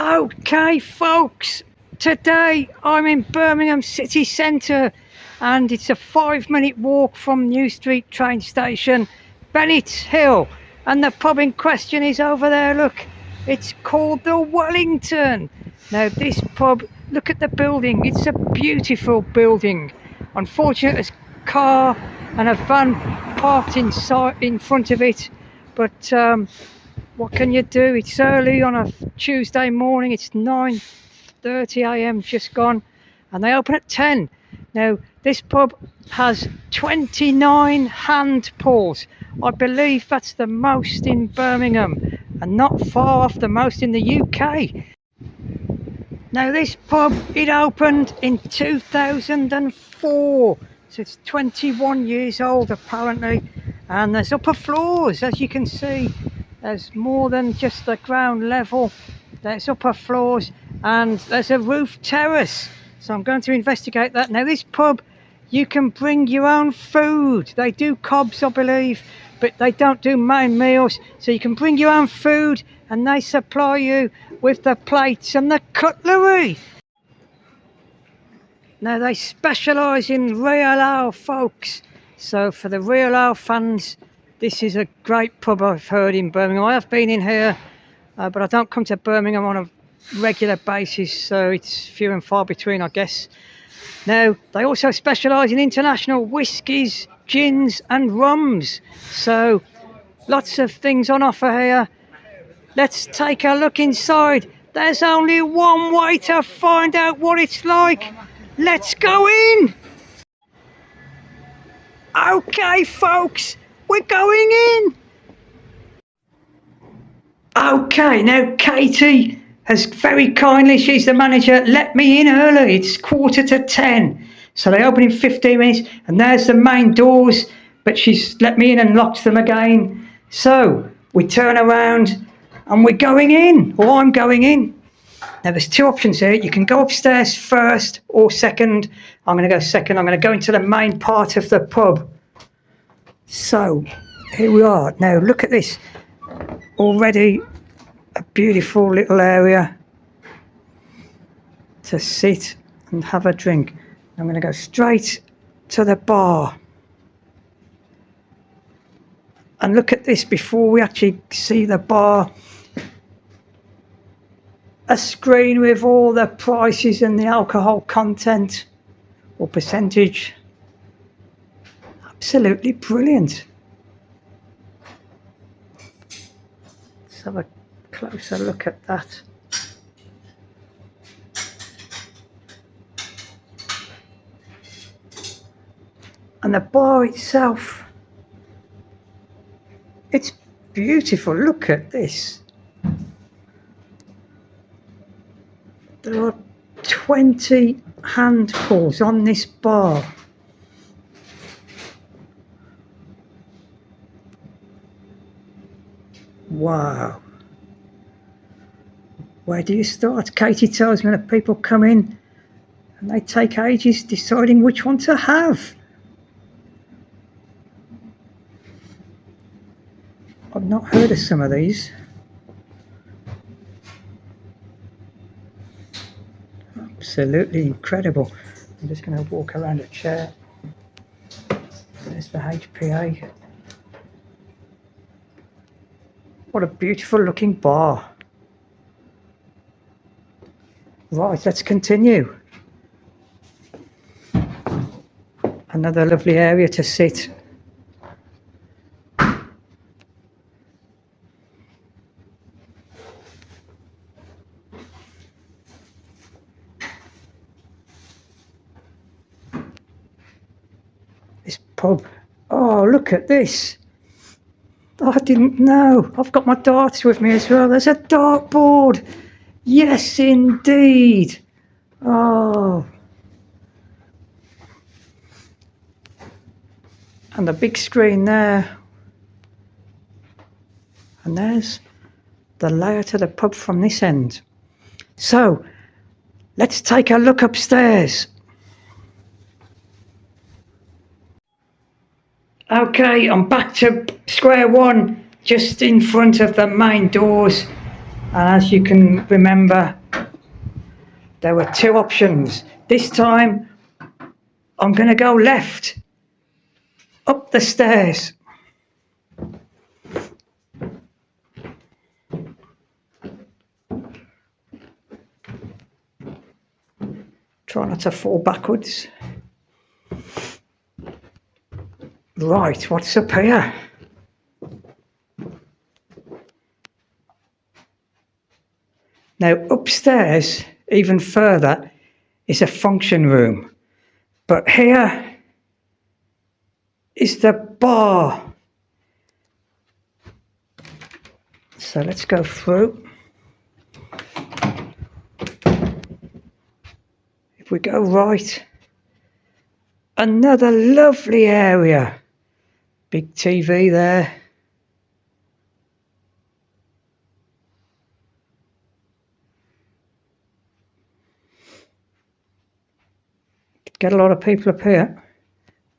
Okay, folks, today I'm in Birmingham city centre and it's a 5-minute walk from New Street train station, Bennett's Hill, and the pub in question is over there. Look, it's called the Wellington. Now this pub, look at the building, it's a beautiful building. Unfortunately there's a car and a van parked in front of it, but what can you do? It's early on a Tuesday morning. It's 9:30 a.m. just gone, and they open at 10. Now this pub has 29 hand pulls. I believe that's the most in Birmingham and not far off the most in the UK. Now this pub, it opened in 2004, so it's 21 years old apparently, and there's upper floors, as you can see. There's more than just the ground level, there's upper floors and there's a roof terrace, so I'm going to investigate that. Now this pub, you can bring your own food. They do cobs I believe, but they don't do main meals, so you can bring your own food and they supply you with the plates and the cutlery. Now they specialise in real ale, folks, so for the real ale fans, this is a great pub I've heard in Birmingham. I have been in here, but I don't come to Birmingham on a regular basis, so it's few and far between, I guess. Now, they also specialise in international whiskies, gins and rums, so lots of things on offer here. Let's take a look inside. There's only one way to find out what it's like. Let's go in! Okay, folks, we're going in. Okay, now Katie has very kindly, she's the manager, let me in early. It's 9:45, so they open in 15 minutes and there's the main doors, but she's let me in and locked them again. So we turn around and we're going in, or I'm going in. Now there's two options here. You can go upstairs first or second. I'm going to go second. I'm going to go into the main part of the pub. So here we are. Now look at this, already a beautiful little area to sit and have a drink. I'm going to go straight to the bar and look at this before we actually see the bar. A screen with all the prices and the alcohol content or percentage. Absolutely brilliant. Let's have a closer look at that. And the bar itself, it's beautiful. Look at this. There are 20 hand pulls on this bar. Wow. Where do you start? Katie tells me that people come in and they take ages deciding which one to have. I've not heard of some of these. Absolutely incredible. I'm just going to walk around a chair. There's the HPA. What a beautiful looking bar. Right, let's continue. Another lovely area to sit. This pub. Oh, look at this. Oh, I didn't know. I've got my darts with me as well. There's a dartboard. Yes, indeed. Oh. And the big screen there. And there's the layout of the pub from this end. So, let's take a look upstairs. Okay, I'm back to square one, just in front of the main doors. And as you can remember, there were two options. This time, I'm going to go left, up the stairs. Try not to fall backwards. Right, what's up here? Now upstairs, even further, is a function room. But here is the bar. So let's go through. If we go right, another lovely area. Big TV there. Get a lot of people up here,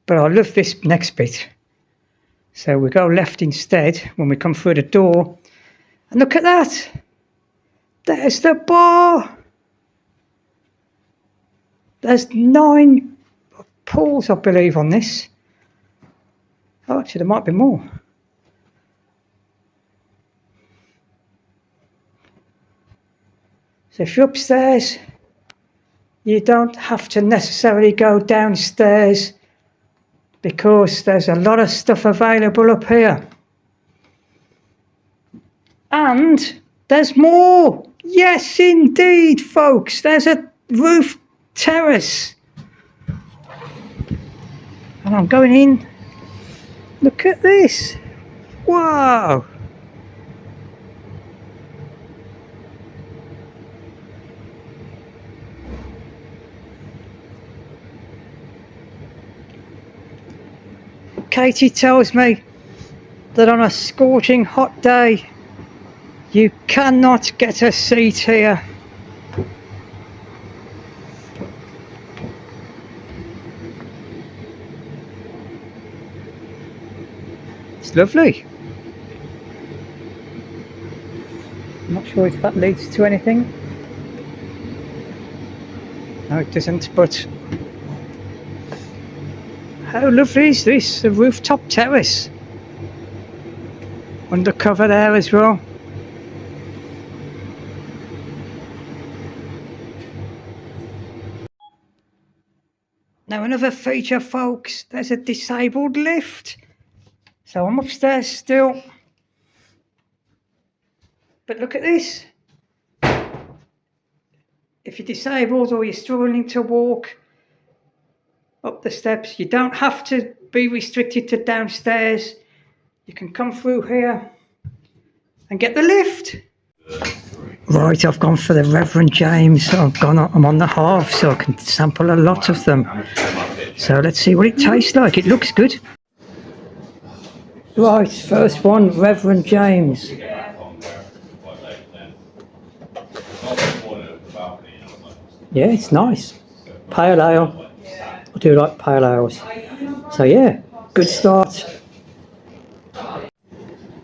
but I love this next bit. So we go left instead when we come through the door, and look at that. There's the bar. There's 9 pools, I believe, on this. Oh, actually, there might be more. So if you're upstairs, you don't have to necessarily go downstairs because there's a lot of stuff available up here. And there's more. Yes, indeed, folks. There's a roof terrace. And I'm going in. Look at this. Wow. Katie tells me that on a scorching hot day, you cannot get a seat here. It's lovely. I'm not sure if that leads to anything. No, it doesn't, but how lovely is this? A rooftop terrace. Undercover there as well. Now another feature, folks, there's a disabled lift. So I'm upstairs still. But look at this. If you're disabled or you're struggling to walk up the steps, you don't have to be restricted to downstairs. You can come through here and get the lift. Right, I've gone for the Reverend James. I'm on the half, so I can sample a lot of them. So let's see what it tastes like. It looks good. Right, first one, Reverend James. Yeah, it's nice. Pale ale. I do like pale ales. So yeah, good start.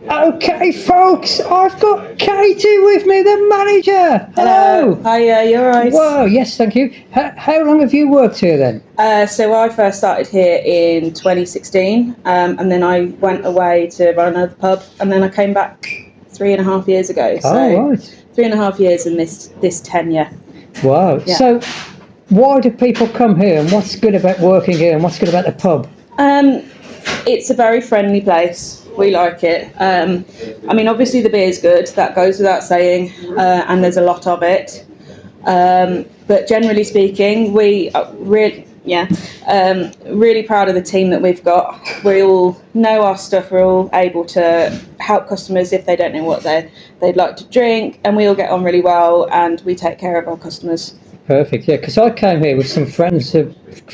Okay, folks, I've got Katie with me, the manager. Hello. Hiya, you alright? Whoa, yes, thank you. How long have you worked here then? So I first started here in 2016, and then I went away to run another pub, and then I came back 3.5 years ago. So oh, right. 3.5 years in this tenure. Wow. Yeah. So why do people come here, and what's good about working here, and what's good about the pub? It's a very friendly place. We like it. I mean, obviously the beer's good, that goes without saying, and there's a lot of it. But generally speaking, we are really proud of the team that we've got. We all know our stuff. We're all able to help customers if they don't know what they'd like to drink, and we all get on really well, and we take care of our customers. Perfect, yeah, because I came here with some friends a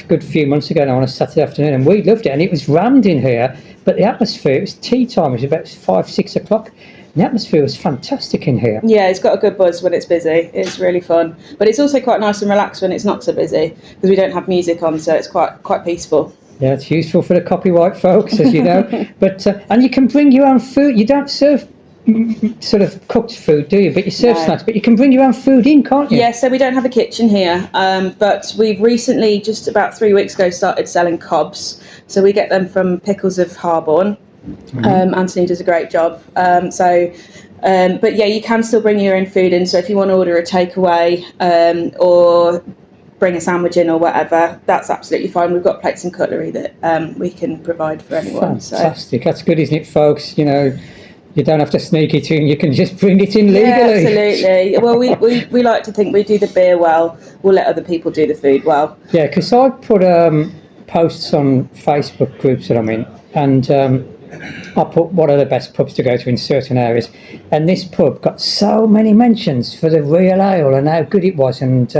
good few months ago now on a Saturday afternoon, and we loved it, and it was rammed in here, but the atmosphere, it was tea time, it was about 5-6 o'clock, and the atmosphere was fantastic in here. Yeah, it's got a good buzz when it's busy. It's really fun, but it's also quite nice and relaxed when it's not so busy, because we don't have music on, so it's quite peaceful. Yeah, it's useful for the copyright folks, as you know. But and you can bring your own food. You don't serve sort of cooked food, do you? But you serve No. snacks, but you can bring your own food in, can't you? Yeah, so we don't have a kitchen here, but we've recently, just about 3 weeks ago, started selling cobs. So we get them from Pickles of Harborne. Anthony does a great job. But yeah, you can still bring your own food in. So if you want to order a takeaway or bring a sandwich in or whatever, that's absolutely fine. We've got plates and cutlery that we can provide for anyone. Fantastic. That's good, isn't it, folks? You know, you don't have to sneak it in. You can just bring it in legally. Yeah, absolutely. Well, we like to think we do the beer well. We'll let other people do the food well. Yeah, because I put posts on Facebook groups that I'm in, and I put what are the best pubs to go to in certain areas, and this pub got so many mentions for the real ale and how good it was, and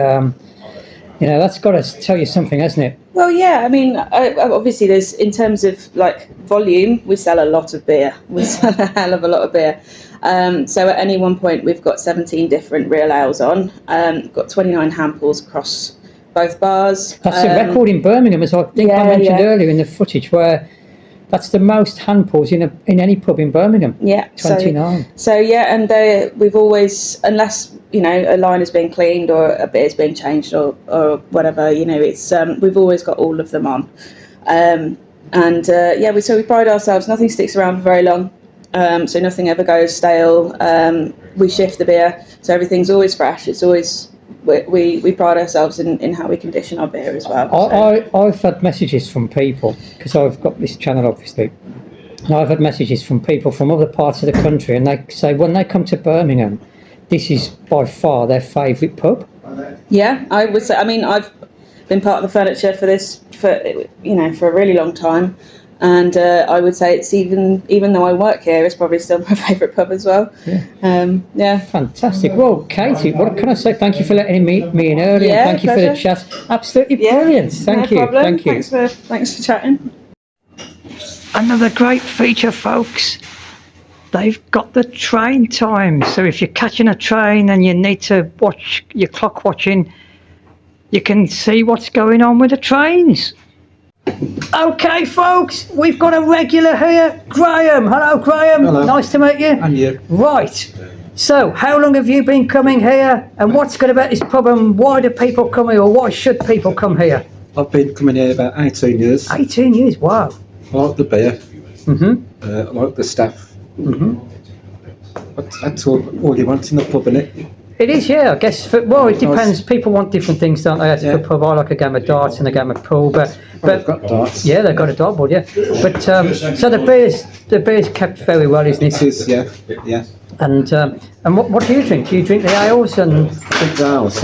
you know, that's got to tell you something, hasn't it? Well, yeah, I mean, obviously there's, in terms of like volume, we sell a lot of beer. We sell a hell of a lot of beer. So at any one point we've got 17 different real ales on. Got 29 handfuls across both bars. That's a record in Birmingham, as I think I mentioned earlier in the footage, where that's the most handfuls in any pub in Birmingham. Yeah, 29. So yeah, and we've always, unless you know a line is being cleaned or a beer's being changed or whatever, you know, it's we've always got all of them on. Yeah, we pride ourselves. Nothing sticks around for very long, so nothing ever goes stale. We shift the beer, so everything's always fresh. It's always we pride ourselves in how we condition our beer as well. I've had messages from people, because I've got this channel obviously, and I've had messages from people from other parts of the country, and they say when they come to Birmingham, this is by far their favourite pub. Yeah, I would say. I mean, I've been part of the furniture for a really long time, and I would say it's even though I work here, it's probably still my favourite pub as well. Yeah. Fantastic. Well, Katie, what can I say? Thank you for letting me in early. Yeah, and thank you pleasure. for the chat. Absolutely brilliant. Thank you. Problem. Thank you. Thanks for chatting. Another great feature, folks. They've got the train time. So if you're catching a train and you need to watch your clock watching, you can see what's going on with the trains. Okay, folks, we've got a regular here, Graham. Hello, Graham. Hello. Nice to meet you. And you. Right. So, how long have you been coming here, and what's good about this pub, and why do people come here, or why should people come here? I've been coming here about 18 years. 18 years, wow. I like the beer. Mm-hmm. I like the staff. Mm-hmm. That's all you want in the pub, isn't it? It is, yeah, I guess. It depends. People want different things, don't they? At the pub, I like a game of darts and a game of pool, but They've got darts. yeah, they've got a dartboard, yeah. But so the beer's kept very well, isn't it? It is, yeah. And what do you drink? Do you drink the ales and? Big ales,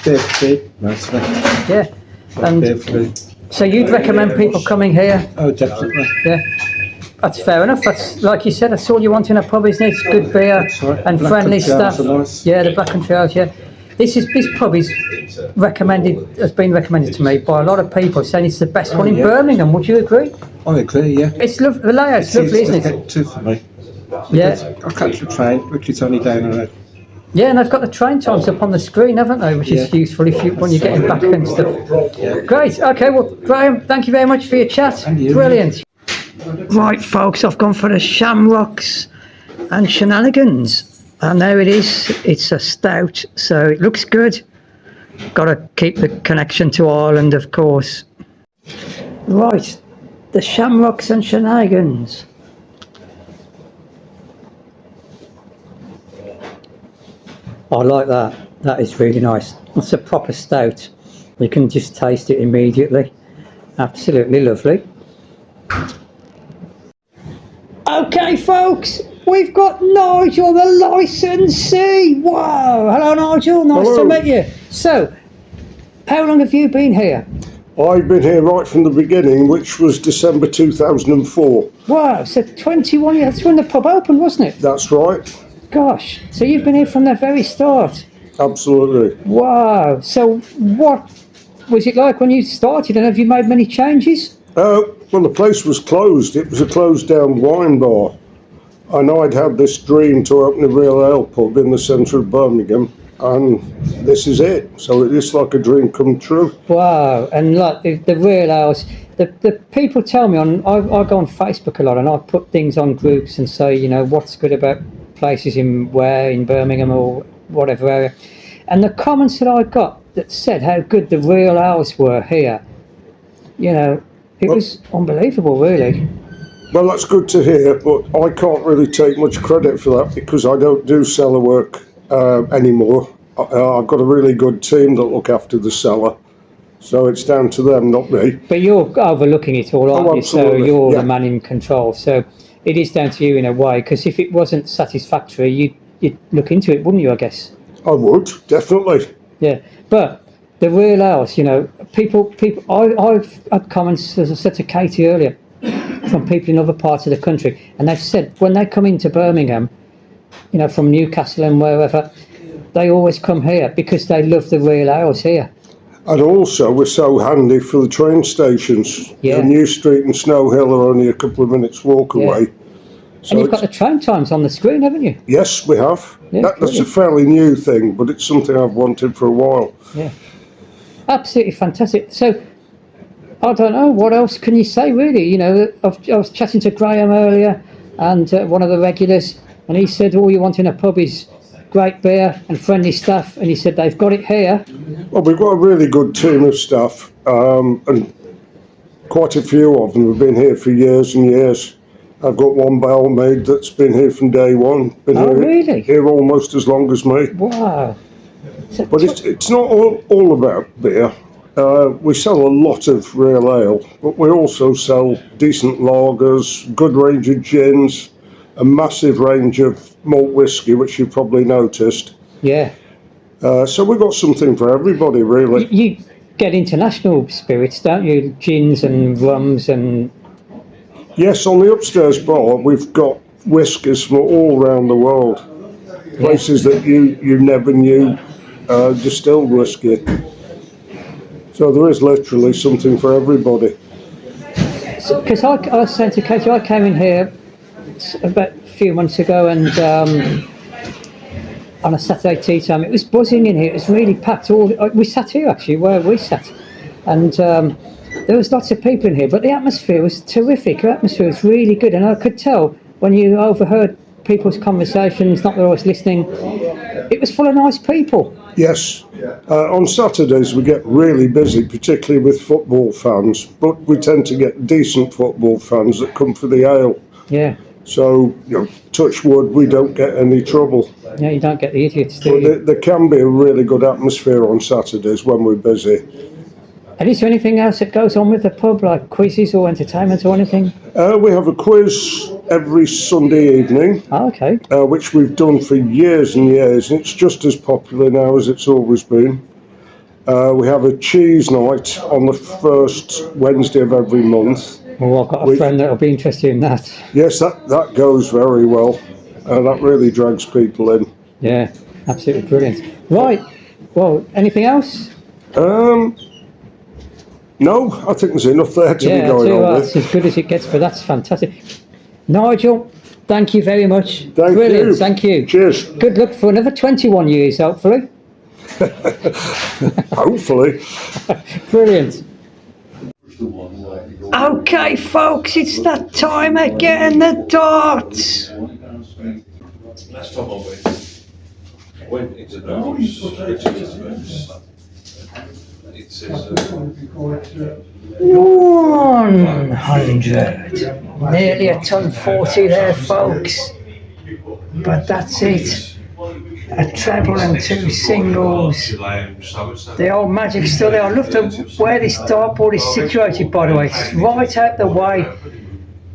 beer, mostly. Yeah, and Beer free. so you'd recommend people coming here? Oh, definitely. Yeah. That's fair enough. That's, like you said, that's all you want in a pub, isn't it? It's good beer right. and Black friendly and Trails staff. are nice. Yeah, the Black and Trails, yeah. This pub is has been recommended to me by a lot of people, saying it's the best one in Birmingham. Would you agree? I agree, yeah. It's the layout's lovely, isn't it? Too for me. Yeah. I catch the train, which is only down the road. Yeah, and they've got the train times up on the screen, haven't they? Which is useful when you're getting back and stuff. Great. Okay, well, Graham, thank you very much for your chat. And you. Brilliant. Right, folks, I've gone for the Shamrocks and Shenanigans, and there it is. It's a stout, so it looks good. Got to keep the connection to Ireland, of course. Right, the Shamrocks and Shenanigans. I like that. That is really nice. It's a proper stout. You can just taste it immediately. Absolutely lovely. Okay, folks, we've got Nigel, the licensee. Wow. Hello, Nigel. Nice to meet you. So, how long have you been here? I've been here right from the beginning, which was December 2004. Wow, so 21 years. That's when the pub opened, wasn't it? That's right. Gosh, so you've been here from the very start. Absolutely. Wow. So, what was it like when you started, and have you made many changes? Well, the place was closed. It was a closed down wine bar. And I'd had this dream to open a real ale pub in the centre of Birmingham, and this is it. So it's like a dream come true. Wow, and like the real ales, the people tell me I go on Facebook a lot, and I put things on groups and say, you know, what's good about places in Birmingham or whatever area, and the comments that I got that said how good the real ales were here, you know, it was unbelievable, really. Well, that's good to hear, but I can't really take much credit for that because I don't do cellar work anymore. I've got a really good team that look after the cellar, so it's down to them, not me. But you're overlooking it all, aren't you? So absolutely, you're yeah. the man in control. So it is down to you in a way, because if it wasn't satisfactory, you'd look into it, wouldn't you, I guess? I would, definitely. Yeah, but the real ales, you know, people. I've had comments, as I said to Katie earlier, from people in other parts of the country, and they've said when they come into Birmingham, you know, from Newcastle and wherever, they always come here because they love the real ales here. And also, we're so handy for the train stations. Yeah. You know, New Street and Snow Hill are only a couple of minutes walk away. So and you've got the train times on the screen, haven't you? Yes, we have. Yeah, That's a fairly new thing, but it's something I've wanted for a while. Yeah, absolutely fantastic. So, I don't know, what else can you say, really? You know, I was chatting to Graham earlier, and one of the regulars, and he said all you want in a pub is great beer and friendly staff, and he said they've got it here. Well, we've got a really good team of staff, and quite a few of them have been here for years and years. I've got one barmaid that's been here from day one. Been really? Here almost as long as me. Wow. But it's not all about beer. We sell a lot of real ale, but we also sell decent lagers, good range of gins, a massive range of malt whiskey, which you've probably noticed. Yeah. So we've got something for everybody, really. You get international spirits, don't you? Gins and rums and... Yes, on the upstairs bar, we've got whiskies from all around the world. Places that you never knew distilled whiskey. So there is literally something for everybody. Because I was saying to Katie, I came in here about a few months ago, and on a Saturday tea time, it was buzzing in here. It was really packed. We sat here actually, where we sat, and there was lots of people in here. But the atmosphere was terrific. The atmosphere was really good, and I could tell when you overheard people's conversations. Not that I was listening. It was full of nice people. Yes. On Saturdays we get really busy, particularly with football fans, but we tend to get decent football fans that come for the ale. Yeah. So, you know, touch wood, we don't get any trouble. Yeah, you don't get the idiots, do you? But there can be a really good atmosphere on Saturdays when we're busy. And is there anything else that goes on with the pub, like quizzes or entertainment or anything? We have a quiz every Sunday evening. Oh, okay. Which we've done for years and years, and it's just as popular now as it's always been. We have a cheese night on the first Wednesday of every month. Well, I've got a friend that'll be interested in that. Yes, that goes very well. That really drags people in. Yeah, absolutely brilliant. Right, well, anything else? No, I think there's enough there to be going on with. That's as good as it gets, but that's fantastic. Nigel, thank you very much. Thank Brilliant, you. Thank you. Cheers. Good luck for another 21 years, hopefully. Hopefully. Brilliant. Okay, folks, it's that time of getting the darts. Let's talk about it. When it's a dose, it says 100. Nearly a ton 40 there, folks. But that's it. A treble and 2 singles. The old magic's still there. I love where this dartboard is situated, by the way. It's right out the way,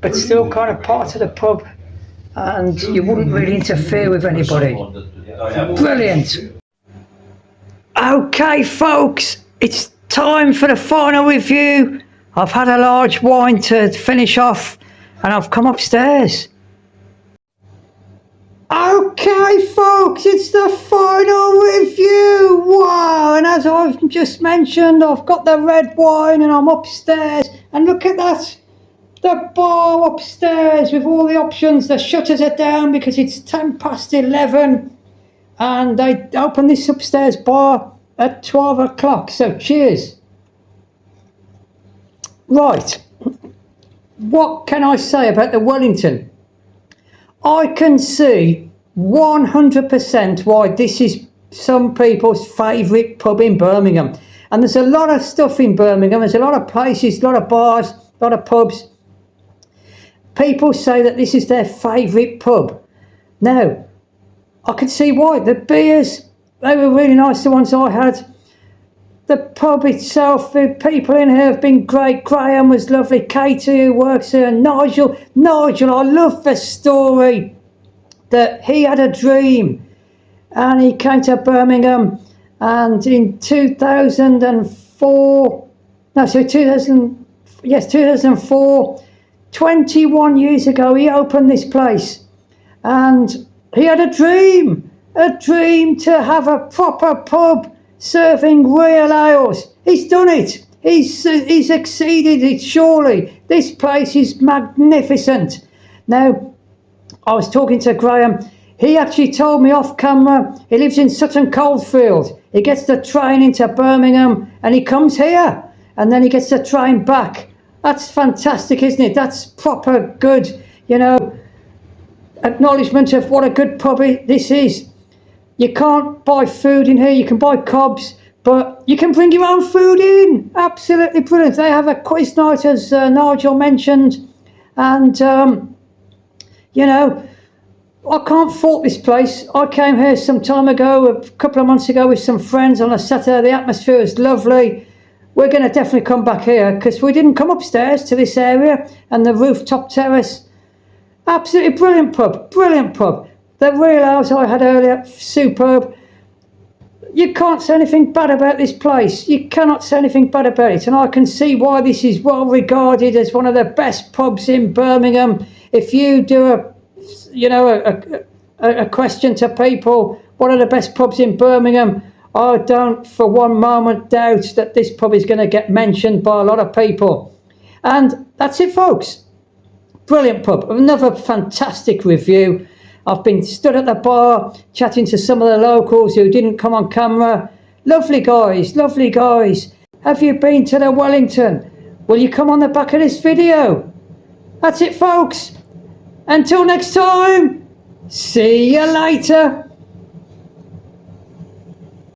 but still kind of part of the pub, and you wouldn't really interfere with anybody. Brilliant. Okay, folks, it's time for the final review. I've had a large wine to finish off, and I've come upstairs. Okay, folks, it's the final review. Wow, and as I've just mentioned, I've got the red wine and I'm upstairs. And look at that, the bar upstairs with all the options. The shutters are down because it's 11:10, and they open this upstairs bar at 12 o'clock. So cheers. Right, what can I say about the Wellington? I can see 100% why this is some people's favourite pub in Birmingham. And there's a lot of stuff in Birmingham. There's a lot of places, a lot of bars, a lot of pubs. People say that this is their favourite pub. Now, I can see why. The beers, they were really nice, the ones I had. The pub itself, the people in here have been great. Graham was lovely. Katie, who works here. Nigel, I love the story that he had a dream and he came to Birmingham, and in 2004, 21 years ago, he opened this place, and he had a dream to have a proper pub serving real ales. He's done it. He's exceeded it, surely. This place is magnificent. Now, I was talking to Graham. He actually told me off camera, he lives in Sutton Coldfield. He gets the train into Birmingham and he comes here, and then he gets the train back. That's fantastic, isn't it? That's proper good, acknowledgement of what a good pub this is. You can't buy food in here. You can buy cobs, but you can bring your own food in. Absolutely brilliant. They have a quiz night, as Nigel mentioned, and I can't fault this place. I came here some time ago, a couple of months ago, with some friends on a Saturday. The atmosphere is lovely. We're going to definitely come back here because we didn't come upstairs to this area and the rooftop terrace. Absolutely brilliant pub, brilliant pub. The real ales I had earlier, superb. You can't say anything bad about this place. You cannot say anything bad about it. And I can see why this is well regarded as one of the best pubs in Birmingham. If you do a question to people, what are the best pubs in Birmingham? I don't for one moment doubt that this pub is going to get mentioned by a lot of people. And that's it, folks. Brilliant pub. Another fantastic review. I've been stood at the bar chatting to some of the locals who didn't come on camera. Lovely guys, lovely guys. Have you been to the Wellington? Will you come on the back of this video? That's it, folks. Until next time, see you later.